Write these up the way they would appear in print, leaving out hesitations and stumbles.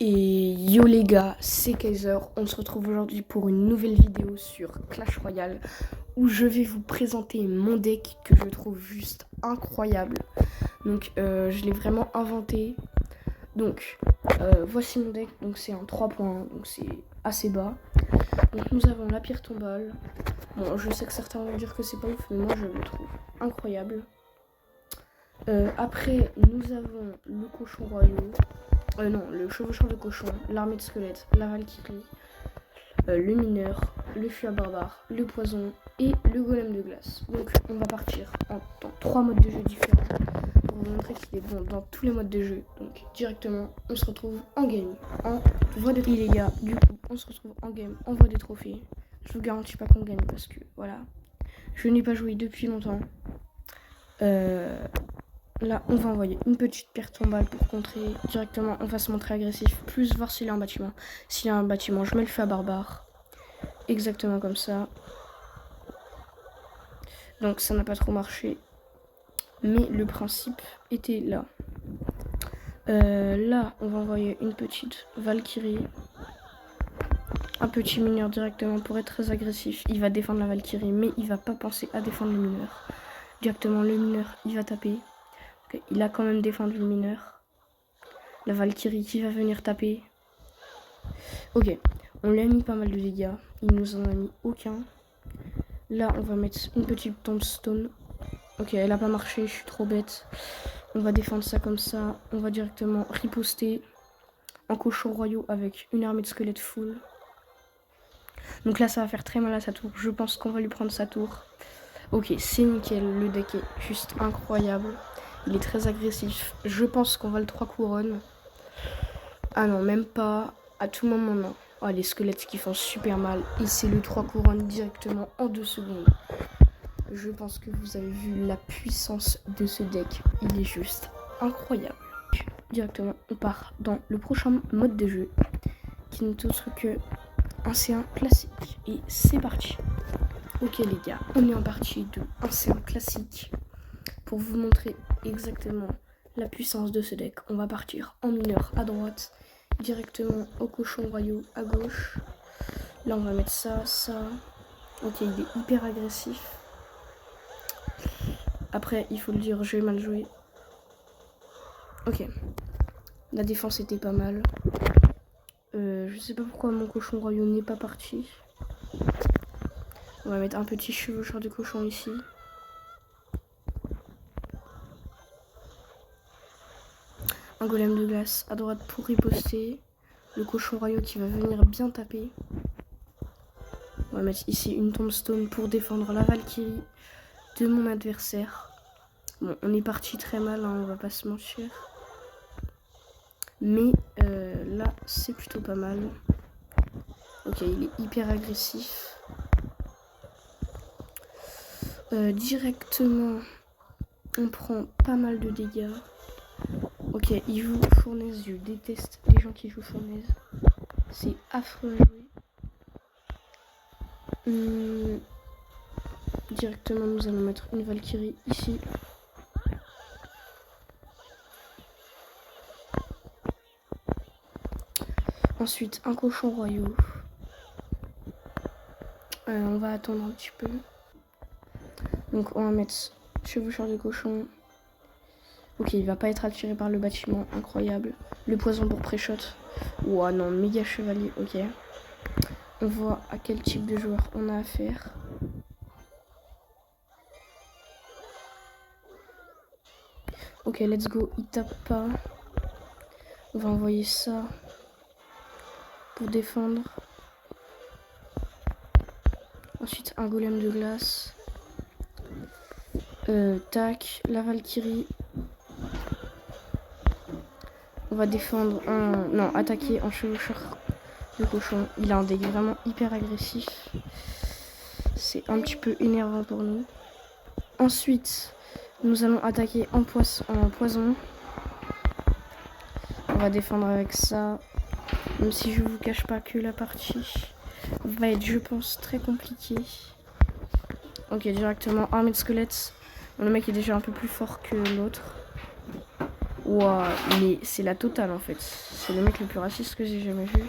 Et yo les gars, c'est Kaiser, on se retrouve aujourd'hui pour une nouvelle vidéo sur Clash Royale où je vais vous présenter mon deck que je trouve juste incroyable. Donc je l'ai vraiment inventé. Donc voici mon deck, donc c'est un 3 points, donc c'est assez bas. Donc nous avons la pierre tombale. Bon, je sais que certains vont dire que c'est pas ouf, mais moi je le trouve incroyable. Après nous avons le cochon royaux. Non, le chevaucheur de cochon, l'armée de squelettes, la valkyrie, le mineur, le fui à barbare, le poison et le golem de glace. Donc on va partir dans 3 modes de jeu différents pour vous montrer qu'il est bon dans tous les modes de jeu. Donc directement on se retrouve en game, en voie de trophée les gars. Du coup on se retrouve en game, en voie des trophées. Je vous garantis pas qu'on gagne parce que voilà, je n'ai pas joué depuis longtemps. Là, on va envoyer une petite pierre tombale pour contrer directement. On va se montrer agressif, plus voir s'il y a un bâtiment. S'il y a un bâtiment, je mets le feu à barbare. Exactement comme ça. Donc ça n'a pas trop marché. Mais le principe était là. Là, on va envoyer une petite valkyrie. Un petit mineur directement pour être très agressif. Il va défendre la valkyrie, mais il va pas penser à défendre le mineur. Directement, le mineur, il va taper. Okay, il a quand même défendu le mineur. La valkyrie qui va venir taper. Ok, on lui a mis pas mal de dégâts. Il nous en a mis aucun. Là, on va mettre une petite tombstone. Ok, elle a pas marché, je suis trop bête. On va défendre ça comme ça. On va directement riposter en cochon royaux avec une armée de squelettes full. Donc là, ça va faire très mal à sa tour. Je pense qu'on va lui prendre sa tour. Ok, c'est nickel. Le deck est juste incroyable. Il est très agressif. Je pense qu'on va le 3 couronnes. Ah non, même pas. À tout moment, non. Oh, les squelettes qui font super mal. Et c'est le 3 couronnes directement en 2 secondes. Je pense que vous avez vu la puissance de ce deck. Il est juste incroyable. Directement, on part dans le prochain mode de jeu. Qui n'est autre que un C1 classique. Et c'est parti. Ok les gars, on est en partie de un C1 classique. Pour vous montrer exactement la puissance de ce deck, on va partir en mineur à droite, directement au cochon royaux à gauche. Là on va mettre ça. Ok, il est hyper agressif. Après, il faut le dire, j'ai mal joué. Ok, la défense était pas mal. Je sais pas pourquoi mon cochon royaux n'est pas parti. On va mettre un petit chevaucheur de cochon ici. Un golem de glace à droite pour riposter. Le cochon royaux qui va venir bien taper. On va mettre ici une tombstone pour défendre la valkyrie de mon adversaire. Bon, on est parti très mal, hein, on va pas se mentir. Mais là, c'est plutôt pas mal. Ok, il est hyper agressif. Directement, on prend pas mal de dégâts. Ok, il joue fournaise, je déteste les gens qui jouent fournaise. C'est affreux à jouer. Directement, nous allons mettre une valkyrie ici. Ensuite, un cochon royaux. On va attendre un petit peu. Donc, on va mettre chevaucheur de cochon. Ok, il va pas être attiré par le bâtiment, incroyable. Le poison pour pré-shot. Ouah non, méga chevalier, ok. On voit à quel type de joueur on a affaire. Ok, let's go, il tape pas. On va envoyer ça pour défendre. Ensuite, un golem de glace. Tac, la valkyrie. On va défendre en... Non, attaquer en chevaucheur de cochon. Il a un deck vraiment hyper agressif. C'est un petit peu énervant pour nous. Ensuite, nous allons attaquer en poison. On va défendre avec ça. Même si je vous cache pas que la partie va être, je pense, très compliquée. Ok, directement armée de squelettes. Bon, le mec est déjà un peu plus fort que l'autre. Ouah, mais c'est la totale en fait. C'est le mec le plus raciste que j'ai jamais vu.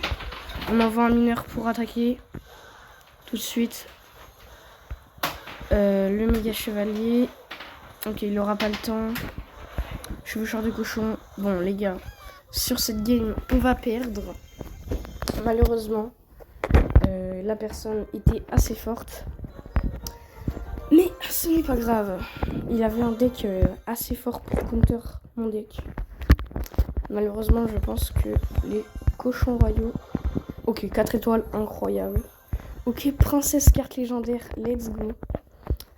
On envoie un mineur pour attaquer. Tout de suite. Le méga chevalier. Ok, il aura pas le temps. Chevaucheur de cochon. Bon, les gars, sur cette game, on va perdre. Malheureusement, la personne était assez forte. Mais ce n'est pas grave. Il avait un deck assez fort pour counter mon deck. Malheureusement, je pense que les cochons royaux... Ok, 4 étoiles, incroyable. Ok, princesse carte légendaire, let's go.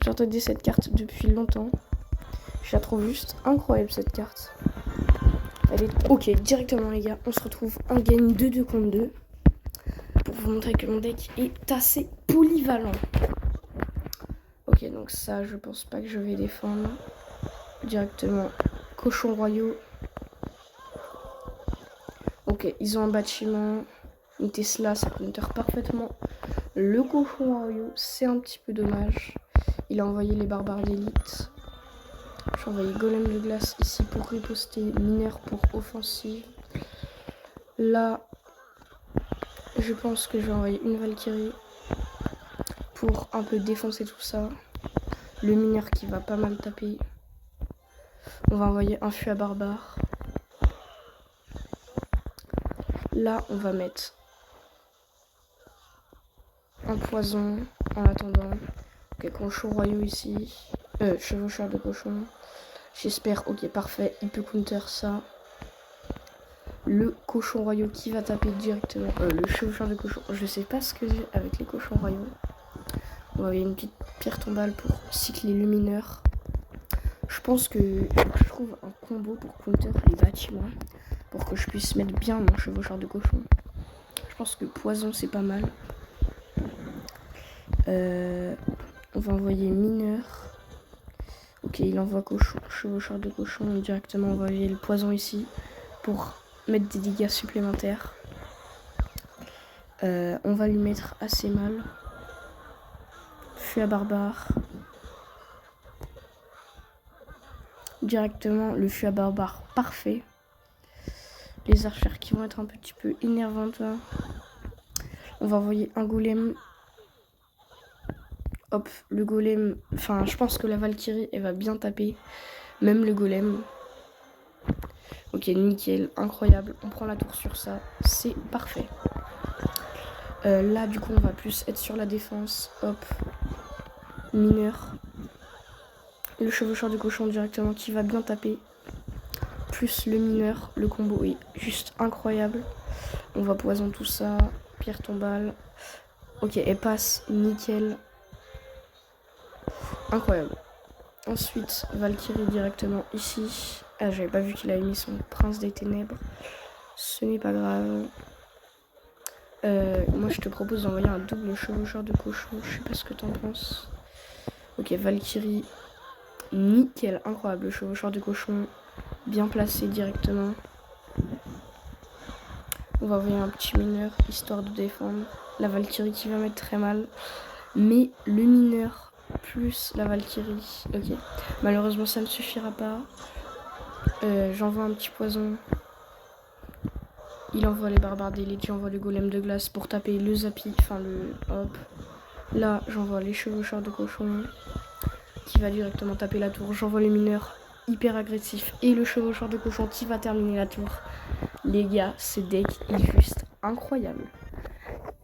J'entendais cette carte depuis longtemps. Je la trouve juste incroyable, cette carte. Elle est... Ok, directement les gars, on se retrouve en game de 2 contre 2. Pour vous montrer que mon deck est assez polyvalent. Ok, donc ça, je pense pas que je vais défendre. Directement, cochons royaux. Ok, ils ont un bâtiment. Une Tesla, ça counter parfaitement. Le cochon royaux, c'est un petit peu dommage. Il a envoyé les barbares d'élite. J'ai envoyé golem de glace ici pour riposter. Mineur pour offensive. Là, je pense que je vais envoyer une Valkyrie pour un peu défoncer tout ça. Le mineur qui va pas mal taper. On va envoyer un fût à barbare. Là, on va mettre un poison en attendant. Ok, cochon royaux ici. Chevaucheur de cochon. J'espère, ok, parfait. Il peut counter ça. Le cochon royaux qui va taper directement. Le chevaucheur de cochon. Je sais pas ce que j'ai avec les cochons royaux. On va envoyer une petite pierre tombale pour cycler le mineur. Je pense que je trouve un combo pour counter les bâtiments. Pour que je puisse mettre bien mon chevaucheur de cochon. Je pense que poison c'est pas mal. On va envoyer mineur. Ok, il envoie chevaucheur de cochon. Directement on va envoyer le poison ici. Pour mettre des dégâts supplémentaires. On va lui mettre assez mal. Fût à barbare. Directement le fût à barbare parfait. Les archères qui vont être un petit peu énervantes là. On va envoyer un golem. Hop, le golem. Enfin, je pense que la Valkyrie, elle va bien taper. Même le golem. Ok, nickel, incroyable. On prend la tour sur ça. C'est parfait. Là, du coup, on va plus être sur la défense. Hop. Mineur. Le chevaucheur de cochon directement qui va bien taper. Plus le mineur. Le combo est juste incroyable. On va poison tout ça. Pierre tombale. Ok, elle passe. Nickel. Incroyable. Ensuite, Valkyrie directement ici. Ah, j'avais pas vu qu'il avait mis son prince des ténèbres. Ce n'est pas grave. Moi, je te propose d'envoyer un double chevaucheur de cochon. Je sais pas ce que t'en penses. Ok, Valkyrie. Nickel, incroyable. Le chevaucheur de cochon. Bien placé directement. On va envoyer un petit mineur, histoire de défendre. La Valkyrie qui va mettre très mal. Mais le mineur plus la Valkyrie. Ok. Malheureusement, ça ne suffira pas. J'envoie un petit poison. Il envoie les barbares d'élite. J'envoie le golem de glace pour taper le zapi. Enfin, le hop. Là, j'envoie les chevaucheurs de cochon qui va directement taper la tour. J'envoie les mineurs hyper agressifs et le chevaucheur de cochon qui va terminer la tour. Les gars, ce deck est juste incroyable.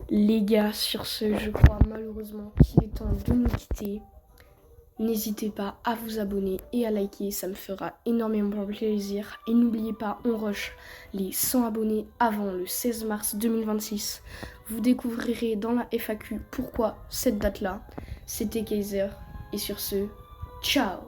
Les gars, sur ce, je crois malheureusement qu'il est temps de nous quitter. N'hésitez pas à vous abonner et à liker, ça me fera énormément plaisir. Et n'oubliez pas, on rush les 100 abonnés avant le 16 mars 2026. Vous découvrirez dans la FAQ pourquoi cette date-là. C'était Kaiser. Et sur ce, ciao!